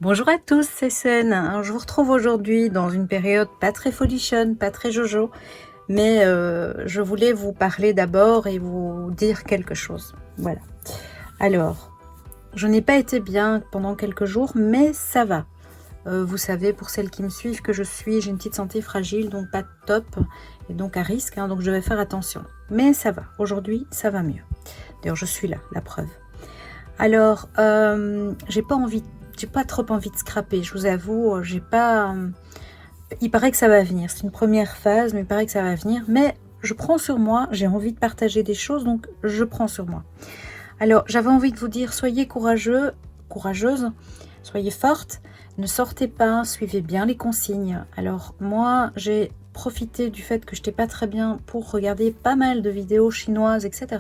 Bonjour à tous, c'est Sen. Alors, je vous retrouve aujourd'hui dans une période pas très folichonne, pas très jojo, mais je voulais vous parler d'abord et vous dire quelque chose. Voilà. Alors, je n'ai pas été bien pendant quelques jours, mais ça va. Vous savez, pour celles qui me suivent, que j'ai une petite santé fragile, donc pas top, et donc à risque, hein, donc je vais faire attention. Mais ça va. Aujourd'hui, ça va mieux. D'ailleurs, je suis là, la preuve. Alors, j'ai pas trop envie de scraper, je vous avoue, j'ai pas... Il paraît que ça va venir, c'est une première phase, mais il paraît que ça va venir, mais je prends sur moi, j'ai envie de partager des choses, donc je prends sur moi. Alors, j'avais envie de vous dire, soyez courageux, courageuse, soyez forte, ne sortez pas, suivez bien les consignes. Alors, moi, j'ai profité du fait que je n'étais pas très bien pour regarder pas mal de vidéos chinoises, etc.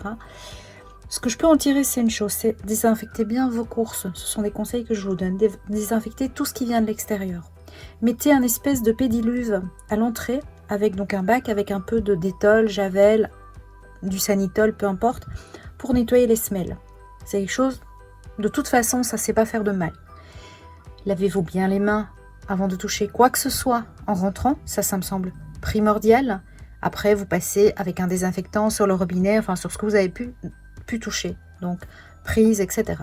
Ce que je peux en tirer, c'est une chose, c'est désinfecter bien vos courses. Ce sont des conseils que je vous donne. Désinfecter tout ce qui vient de l'extérieur. Mettez un espèce de pédiluve à l'entrée, avec donc un bac avec un peu de détol, javel, du sanitol, peu importe, pour nettoyer les semelles. C'est quelque chose, de toute façon, ça ne sait pas faire de mal. Lavez-vous bien les mains avant de toucher quoi que ce soit en rentrant, ça me semble primordial. Après, vous passez avec un désinfectant sur le robinet, enfin sur ce que vous avez pu toucher, donc prise, etc.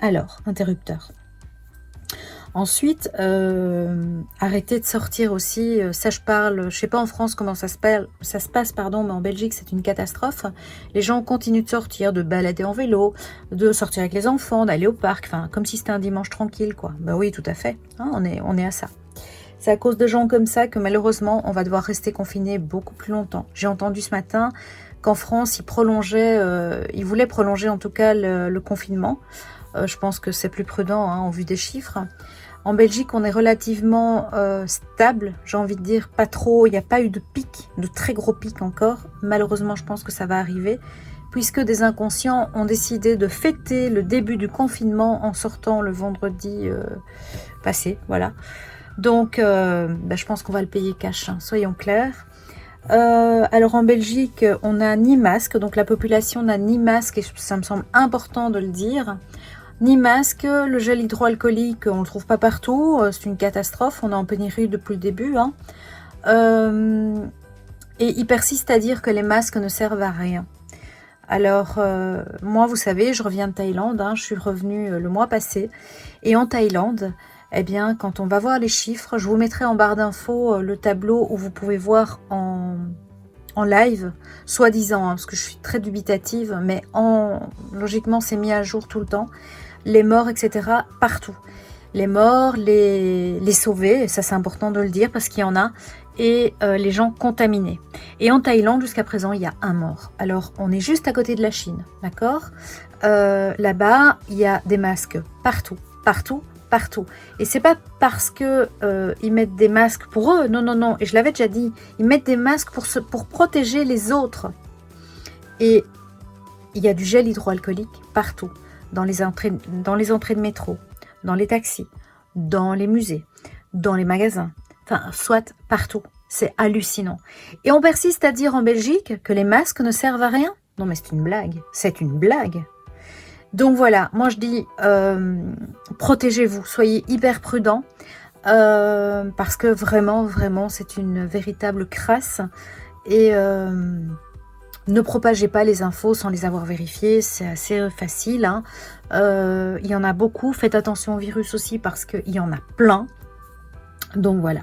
Alors, interrupteur. Ensuite, arrêtez de sortir aussi, ça je parle, je sais pas en France comment ça se passe, pardon, mais en Belgique c'est une catastrophe. Les gens continuent de sortir, de balader en vélo, de sortir avec les enfants, d'aller au parc, enfin comme si c'était un dimanche tranquille, quoi. Ben oui, tout à fait, hein, on est à ça. C'est à cause de gens comme ça que malheureusement on va devoir rester confiné beaucoup plus longtemps. J'ai entendu ce matin qu'en France, ils voulaient prolonger en tout cas le confinement. Je pense que c'est plus prudent hein, en vue des chiffres. En Belgique, on est relativement stable, j'ai envie de dire, pas trop, il n'y a pas eu de pic, de très gros pic encore. Malheureusement, je pense que ça va arriver, puisque des inconscients ont décidé de fêter le début du confinement en sortant le vendredi passé, voilà. Donc, je pense qu'on va le payer cash, hein, soyons clairs. Alors en Belgique, on n'a ni masque, donc la population n'a ni masque, et ça me semble important de le dire, ni masque. Le gel hydroalcoolique, on ne le trouve pas partout, c'est une catastrophe, on est en pénurie depuis le début. Hein. Et ils persistent à dire que les masques ne servent à rien. Alors, moi, vous savez, je reviens de Thaïlande, hein, je suis revenue le mois passé, et en Thaïlande, eh bien, quand on va voir les chiffres, je vous mettrai en barre d'infos le tableau où vous pouvez voir en live, soi-disant, hein, parce que je suis très dubitative, mais logiquement, c'est mis à jour tout le temps, les morts, etc., partout. Les morts, les sauvés, ça c'est important de le dire parce qu'il y en a, et les gens contaminés. Et en Thaïlande, jusqu'à présent, il y a un mort. Alors, on est juste à côté de la Chine, d'accord ? Là-bas, il y a des masques partout, partout, partout. Et c'est pas parce que ils mettent des masques pour eux, non, non, non. Et je l'avais déjà dit, ils mettent des masques pour protéger les autres. Et il y a du gel hydroalcoolique partout, dans les entrées de métro, dans les taxis, dans les musées, dans les magasins, enfin, soit partout. C'est hallucinant. Et on persiste à dire en Belgique que les masques ne servent à rien. Non, mais c'est une blague. C'est une blague. Donc voilà, moi je dis, protégez-vous, soyez hyper prudents, parce que vraiment, vraiment, c'est une véritable crasse. Et ne propagez pas les infos sans les avoir vérifiées, c'est assez facile. Hein. Il y en a beaucoup, faites attention au virus aussi parce qu'il y en a plein. Donc voilà.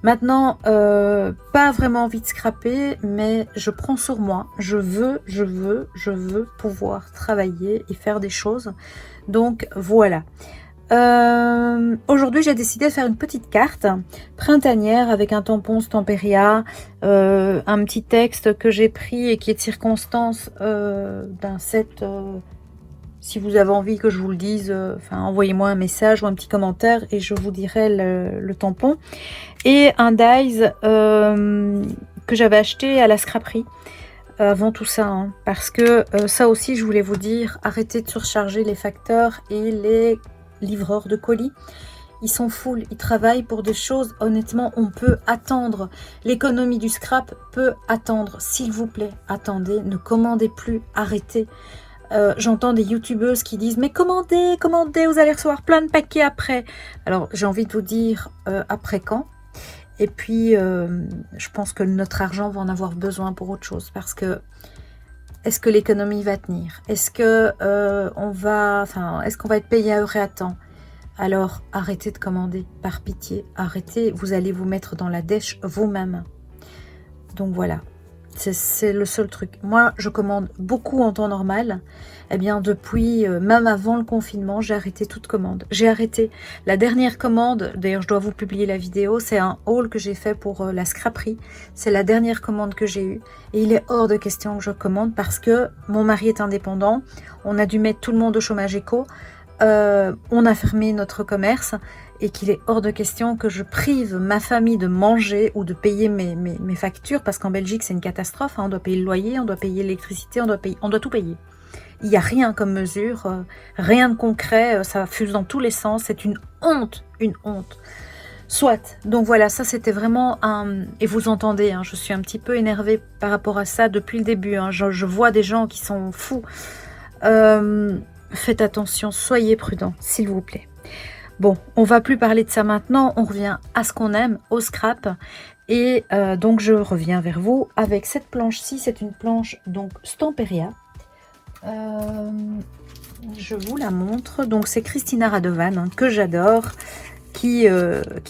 Maintenant, pas vraiment envie de scraper, mais je prends sur moi. Je veux pouvoir travailler et faire des choses. Donc voilà. Aujourd'hui, j'ai décidé de faire une petite carte printanière avec un tampon Stamperia, un petit texte que j'ai pris et qui est de circonstance d'un set. Si vous avez envie que je vous le dise, envoyez-moi un message ou un petit commentaire et je vous dirai le tampon. Et un dies que j'avais acheté à la scraperie avant tout ça, hein, parce que ça aussi, je voulais vous dire, arrêtez de surcharger les facteurs et les livreurs de colis. Ils sont full, ils travaillent pour des choses, honnêtement, on peut attendre. L'économie du scrap peut attendre. S'il vous plaît, attendez, ne commandez plus, arrêtez. J'entends des youtubeuses qui disent « Mais commandez, commandez, vous allez recevoir plein de paquets après !» Alors, j'ai envie de vous dire après quand. Et puis, je pense que notre argent va en avoir besoin pour autre chose. Parce que, est-ce que l'économie va tenir? Est-ce que est-ce qu'on va être payé à heure et à temps? Alors, arrêtez de commander, par pitié. Arrêtez, vous allez vous mettre dans la dèche vous-même. Donc voilà, c'est le seul truc. Moi, je commande beaucoup en temps normal. Eh bien, depuis, même avant le confinement, j'ai arrêté toute commande. J'ai arrêté. La dernière commande, d'ailleurs, je dois vous publier la vidéo, c'est un haul que j'ai fait pour la scraperie. C'est la dernière commande que j'ai eue. Et il est hors de question que je commande parce que mon mari est indépendant. On a dû mettre tout le monde au chômage éco. On a fermé notre commerce et qu'il est hors de question que je prive ma famille de manger ou de payer mes factures, parce qu'en Belgique c'est une catastrophe, hein. On doit payer le loyer, on doit payer l'électricité, on doit tout payer. Il n'y a rien comme mesure, rien de concret, ça fuse dans tous les sens, c'est une honte, une honte. Soit, donc voilà, ça c'était vraiment un... Et vous entendez, hein, je suis un petit peu énervée par rapport à ça depuis le début, hein. Je vois des gens qui sont fous. Faites attention, soyez prudents, s'il vous plaît. Bon, on va plus parler de ça maintenant, on revient à ce qu'on aime, au scrap. Et donc je reviens vers vous avec cette planche-ci, c'est une planche donc Stamperia. Je vous la montre, donc c'est Christina Radovan, hein, que j'adore, qui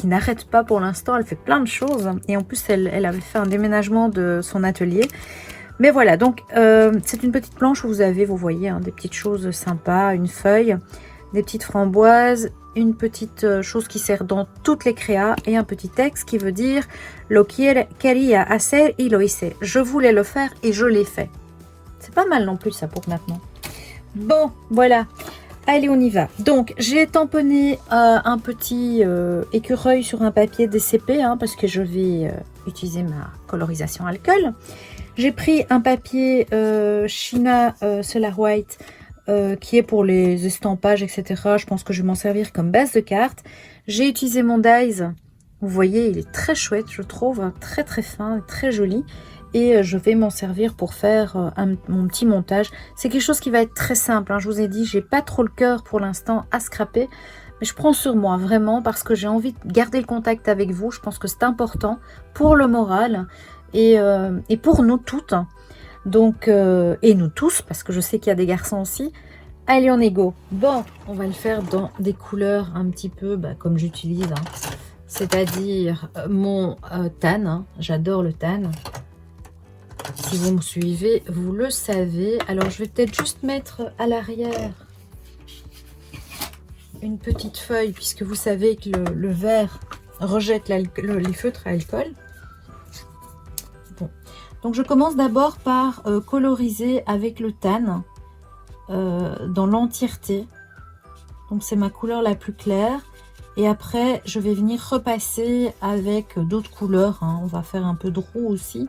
n'arrête pas pour l'instant, elle fait plein de choses. Et en plus, elle avait fait un déménagement de son atelier. Mais voilà, donc c'est une petite planche où vous avez, vous voyez, hein, des petites choses sympas, une feuille, des petites framboises, une petite chose qui sert dans toutes les créas et un petit texte qui veut dire « Lo quería hacer y lo hice ». Je voulais le faire et je l'ai fait. C'est pas mal non plus ça pour maintenant. Bon, voilà. Allez, on y va. Donc, j'ai tamponné un petit écureuil sur un papier DCP, hein, parce que je vais utiliser ma colorisation alcool. J'ai pris un papier China Solar White qui est pour les estampages, etc. Je pense que je vais m'en servir comme base de carte. J'ai utilisé mon dies. Vous voyez, il est très chouette, je trouve, hein, très très fin, très joli. Et je vais m'en servir pour faire mon petit montage. C'est quelque chose qui va être très simple, hein. Je vous ai dit, j'ai pas trop le cœur pour l'instant à scraper. Mais je prends sur moi, vraiment, parce que j'ai envie de garder le contact avec vous. Je pense que c'est important pour le moral et pour nous toutes. Donc, et nous tous, parce que je sais qu'il y a des garçons aussi. Allez, on est go. Bon, on va le faire dans des couleurs un petit peu comme j'utilise. Hein. C'est-à-dire mon tan. Hein. J'adore le tan. Si vous me suivez, vous le savez. Alors, je vais peut-être juste mettre à l'arrière une petite feuille, puisque vous savez que le verre rejette les feutres à alcool. Bon. Donc, je commence d'abord par coloriser avec le tan dans l'entièreté. Donc, c'est ma couleur la plus claire. Et après, je vais venir repasser avec d'autres couleurs. Hein. On va faire un peu de roux aussi.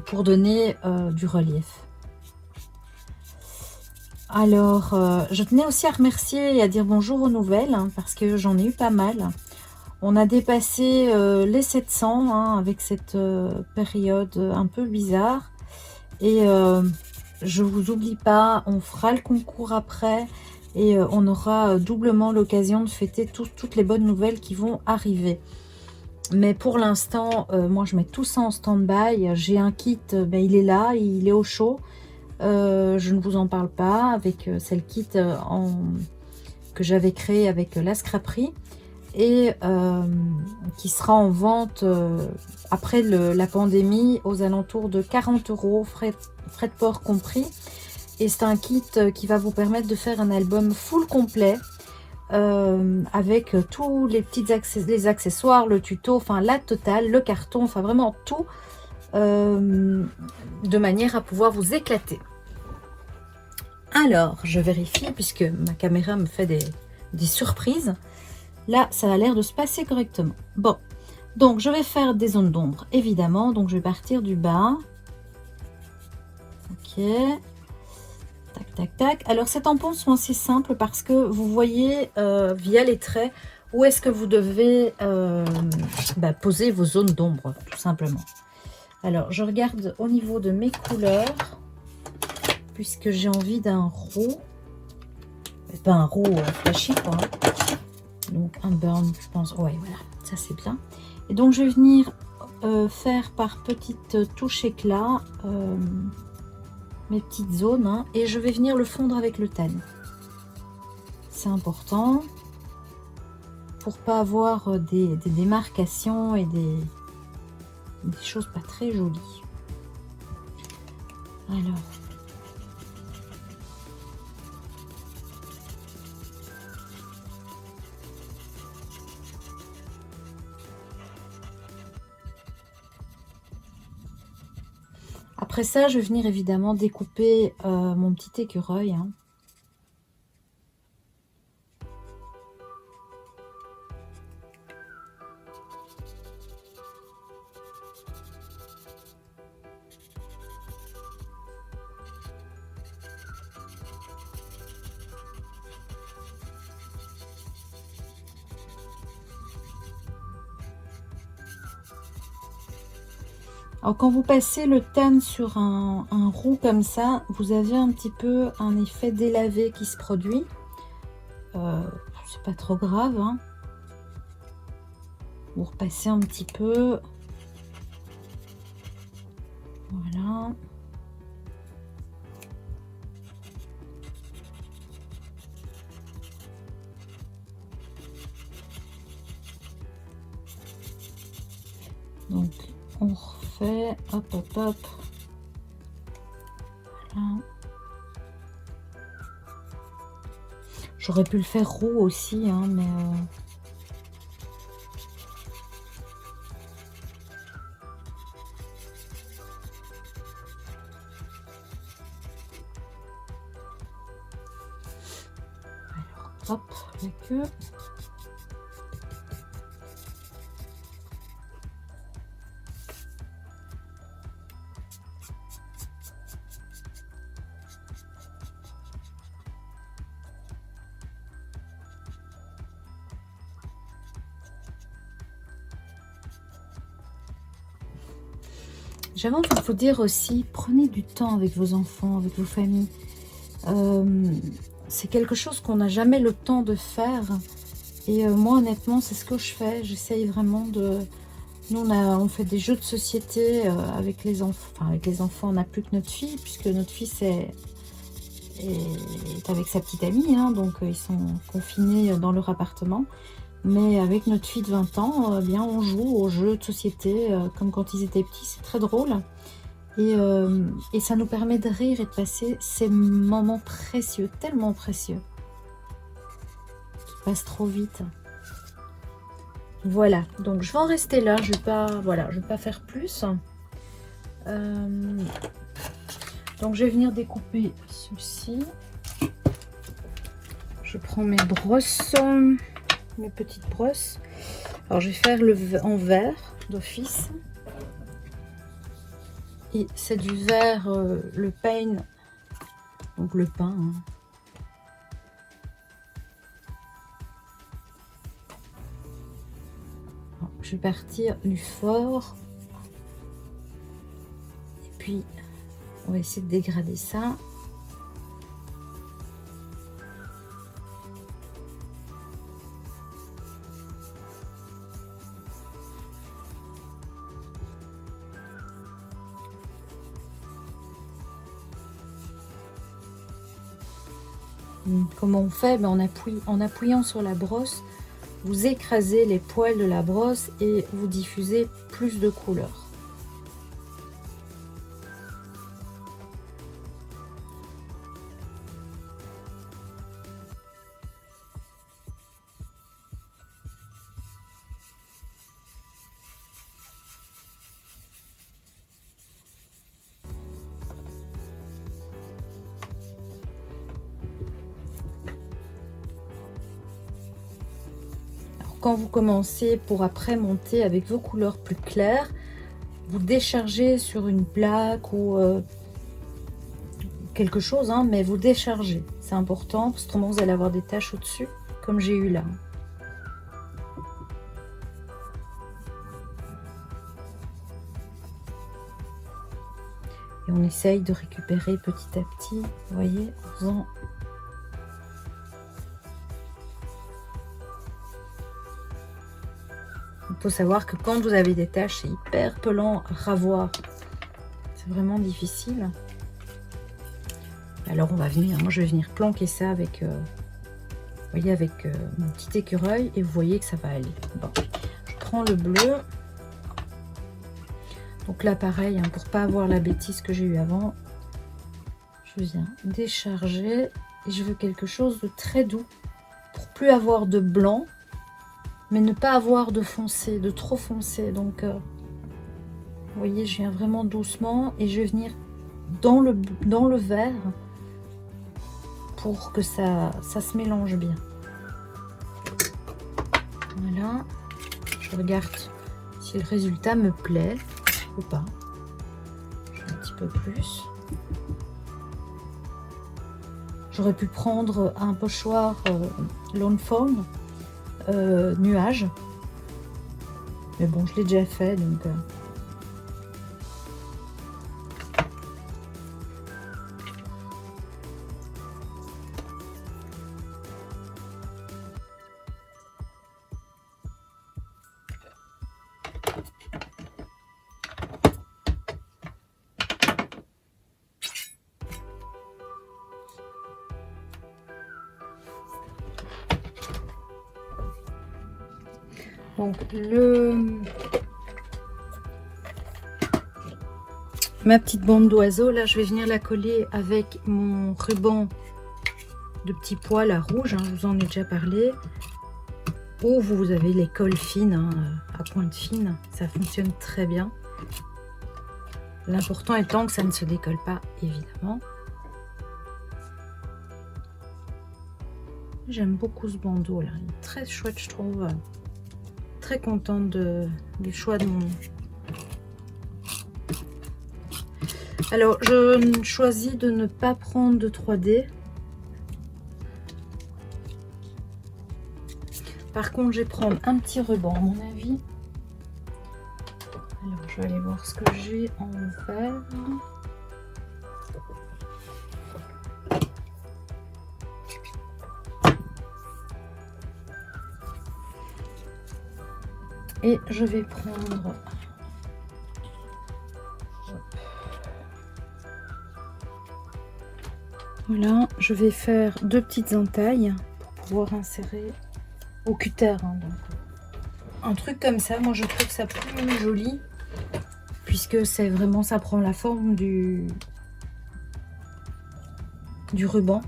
Pour donner du relief. Alors, je tenais aussi à remercier et à dire bonjour aux nouvelles, hein, parce que j'en ai eu pas mal. On a dépassé les 700 hein, avec cette période un peu bizarre. Et je vous oublie pas, on fera le concours après et on aura doublement l'occasion de fêter toutes les bonnes nouvelles qui vont arriver. Mais pour l'instant, moi, je mets tout ça en stand-by. J'ai un kit, il est là, il est au chaud. Je ne vous en parle pas. C'est le kit que j'avais créé avec la scraperie. Et qui sera en vente après la pandémie aux alentours de 40 €, frais de port compris. Et c'est un kit qui va vous permettre de faire un album full complet. Avec tous les petits les accessoires, le tuto, enfin la totale, le carton, enfin vraiment tout, de manière à pouvoir vous éclater. Alors, je vérifie puisque ma caméra me fait des surprises. Là, ça a l'air de se passer correctement. Bon, donc je vais faire des zones d'ombre, évidemment. Donc, je vais partir du bas. Ok. Tac, tac, tac. Alors, ces tampons sont assez simples parce que vous voyez via les traits où est-ce que vous devez poser vos zones d'ombre, tout simplement. Alors, je regarde au niveau de mes couleurs. puisque j'ai envie d'un roux. Pas un roux flashy quoi. Donc un burn, je pense. Ouais, voilà, ça c'est bien. Et donc je vais venir faire par petites touches éclat mes petites zones, hein, et je vais venir le fondre avec le tan. C'est important pour pas avoir des démarcations et des choses pas très jolies. Alors. Après ça, je vais venir évidemment découper mon petit écureuil. Hein. Alors quand vous passez le tan sur un roux comme ça, vous avez un petit peu un effet délavé qui se produit. C'est pas trop grave. Hein. Vous repassez un petit peu. Voilà. Donc on refait, hop hop hop. Voilà. J'aurais pu le faire roux aussi, hein, mais alors hop la queue. J'avais envie de vous dire aussi, prenez du temps avec vos enfants, avec vos familles. C'est quelque chose qu'on n'a jamais le temps de faire. Et moi, honnêtement, c'est ce que je fais. J'essaye vraiment de... Nous, on fait des jeux de société avec les enfants. Enfin, avec les enfants, on n'a plus que notre fille, puisque notre fils est avec sa petite amie. Hein, donc, ils sont confinés dans leur appartement. Mais avec notre fille de 20 ans, bien, on joue aux jeux de société comme quand ils étaient petits. C'est très drôle. Et ça nous permet de rire et de passer ces moments précieux, tellement précieux, qui passent trop vite. Voilà, donc je vais en rester là. Je vais pas, voilà, je vais pas faire plus. Donc je vais venir découper ceci. Je prends mes brosses. Mes petites brosses. Alors je vais faire en vert d'office. Et c'est du vert, le pain, donc le pain. Hein. Alors, je vais partir du fort. Et puis on va essayer de dégrader ça. Comment on fait? Ben, en appuyant sur la brosse, vous écrasez les poils de la brosse et vous diffusez plus de couleurs. Quand vous commencez pour après monter avec vos couleurs plus claires, vous déchargez sur une plaque ou quelque chose, hein, mais vous déchargez. C'est important parce que autrement vous allez avoir des taches au-dessus, comme j'ai eu là. Et on essaye de récupérer petit à petit, vous voyez, en faisant... Il faut savoir que quand vous avez des taches, c'est hyper pelant à ravoir. C'est vraiment difficile. Alors on va venir, moi je vais venir planquer ça avec, vous voyez, avec mon petit écureuil, et vous voyez que ça va aller. Bon, je prends le bleu. Donc là pareil, hein, pour pas avoir la bêtise que j'ai eu avant, je viens décharger et je veux quelque chose de très doux pour plus avoir de blanc, mais ne pas avoir de foncé, de trop foncé. Donc vous voyez, je viens vraiment doucement et je vais venir dans le vert pour que ça se mélange bien. Voilà, je regarde si le résultat me plaît ou pas. Je fais un petit peu plus. J'aurais pu prendre un pochoir Lawn Fawn nuage, mais bon, je l'ai déjà fait, donc ma petite bande d'oiseaux, là je vais venir la coller avec mon ruban de petits pois, la rouge, hein, je vous en ai déjà parlé. Ou vous avez les colles fines, hein, à pointe fine, ça fonctionne très bien. L'important étant que ça ne se décolle pas, évidemment. J'aime beaucoup ce bandeau là, il est très chouette, je trouve. Très contente du choix de mon... Alors, je choisis de ne pas prendre de 3D. Par contre, je vais prendre un petit ruban, à mon avis. Alors, je vais aller voir ce que j'ai en vert. Et je vais prendre... Voilà, je vais faire 2 petites entailles pour pouvoir insérer au cutter. Hein, donc. Un truc comme ça, moi je trouve ça plus joli, puisque c'est vraiment, ça prend la forme du ruban.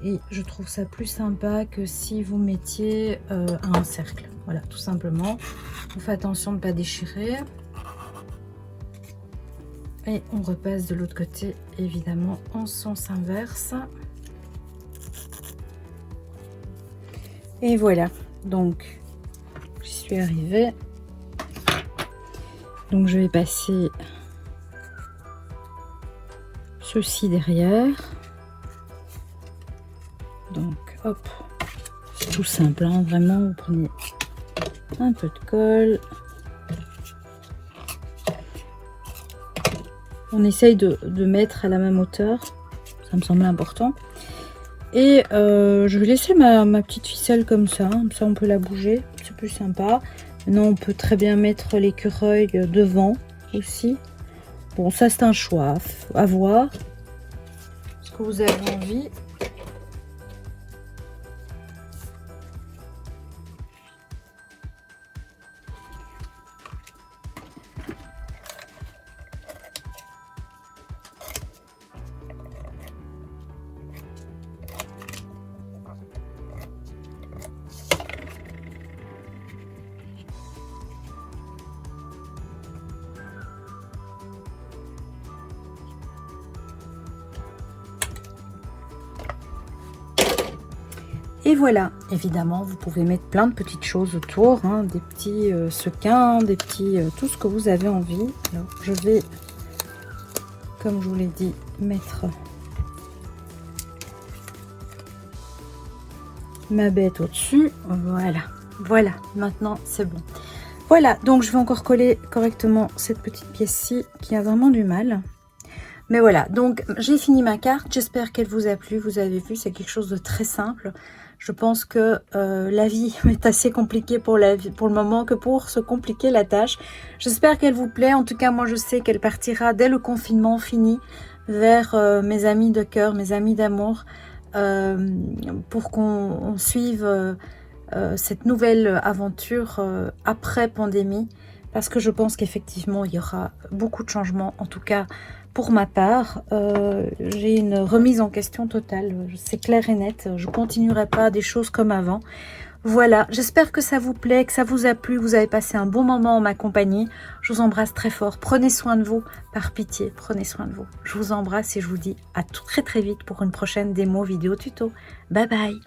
Et je trouve ça plus sympa que si vous mettiez un cercle. Voilà, tout simplement. On fait attention de ne pas déchirer. Et on repasse de l'autre côté, évidemment, en sens inverse. Et voilà, donc j'y suis arrivée. Donc je vais passer ceci derrière. Donc hop, c'est tout simple, hein, vraiment, vous prenez un peu de colle. On essaye de mettre à la même hauteur, ça me semble important. Et je vais laisser ma petite ficelle comme ça on peut la bouger, c'est plus sympa. Maintenant on peut très bien mettre l'écureuil devant aussi. Bon, ça c'est un choix à voir, ce que vous avez envie. Et voilà, évidemment, vous pouvez mettre plein de petites choses autour, hein, des petits sequins, des petits... tout ce que vous avez envie. Alors, je vais, comme je vous l'ai dit, mettre ma bête au-dessus. Voilà, voilà, maintenant c'est bon. Voilà, donc je vais encore coller correctement cette petite pièce-ci qui a vraiment du mal. Mais voilà, donc j'ai fini ma carte. J'espère qu'elle vous a plu. Vous avez vu, c'est quelque chose de très simple. Je pense que la vie est assez compliquée pour le moment que pour se compliquer la tâche. J'espère qu'elle vous plaît. En tout cas, moi, je sais qu'elle partira dès le confinement fini vers mes amis de cœur, mes amis d'amour, pour qu'on suive cette nouvelle aventure après pandémie. Parce que je pense qu'effectivement, il y aura beaucoup de changements, en tout cas pour ma part. J'ai une remise en question totale, c'est clair et net. Je ne continuerai pas des choses comme avant. Voilà, j'espère que ça vous plaît, que ça vous a plu, vous avez passé un bon moment en ma compagnie. Je vous embrasse très fort, prenez soin de vous, par pitié, prenez soin de vous. Je vous embrasse et je vous dis à très vite pour une prochaine démo vidéo tuto. Bye bye.